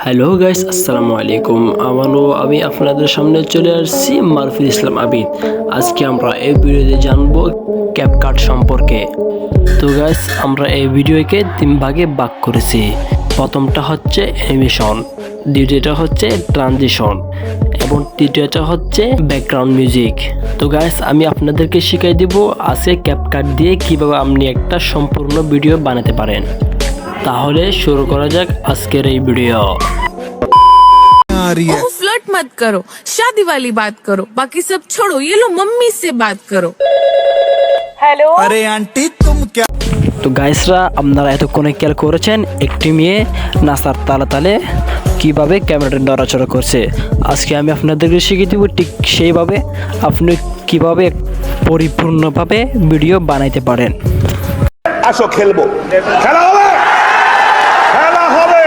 Hello guys, আসসালামু আলাইকুম। আমি আপনাদের সামনে চলে আসছি মারুফুল ইসলাম আবিদ। আজকে আমরা এই ভিডিওতে জানবো ক্যাপকাট সম্পর্কে। তো গাইস, আমরা এই ভিডিওকে 3 ভাগে ভাগ করেছি। প্রথমটা হচ্ছে অ্যানিমেশন, দ্বিতীয়টা হচ্ছে ট্রানজিশন এবং তৃতীয়টা হচ্ছে ব্যাকগ্রাউন্ড মিউজিক। তো গাইস, আমি আপনাদেরকে শিখিয়ে দিব আজকে ক্যাপকাট দিয়ে কিভাবে আপনি একটা সম্পূর্ণ ভিডিও বানাতে পারেন। তাহলে শুরু করা যাক আজকের এই ভিডিও। फ्लर्ट मत करो, शादी वाली बात करो, बाकी सब छोड़ो, ये लो मम्मी से बात करो। हेलो अरे आंटी तुम क्या তো গাইসরা, আপনারা এতক্ষণে খেয়াল করেছেন একটি মেয়ে নাচার তালে তালে কীভাবে ক্যামেরাটা নড়াচড়া করছে। আজকে আমি আপনাদেরকে শিখিয়ে দেব ঠিক সেইভাবে আপনি কিভাবে পরিপূর্ণভাবে ভিডিও বানাইতে পারেন। আসো খেলবো, খেলা হবে, খেলা হবে।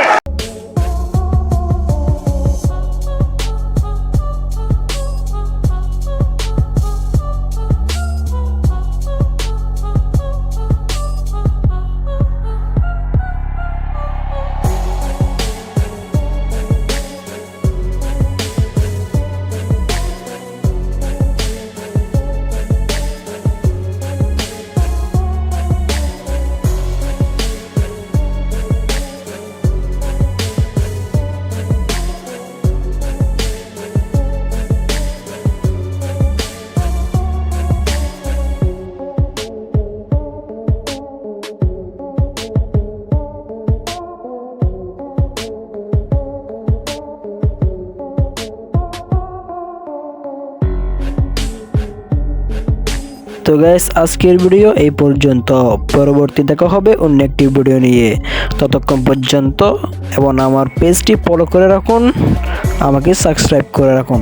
তো গাইস, আজকের ভিডিও এই পর্যন্ত। পরবর্তী দেখা হবে অন্য একটি ভিডিও নিয়ে। ততক্ষণ পর্যন্ত এবং আমার পেজটি ফলো করে রাখুন, আমাকে সাবস্ক্রাইব করে রাখুন।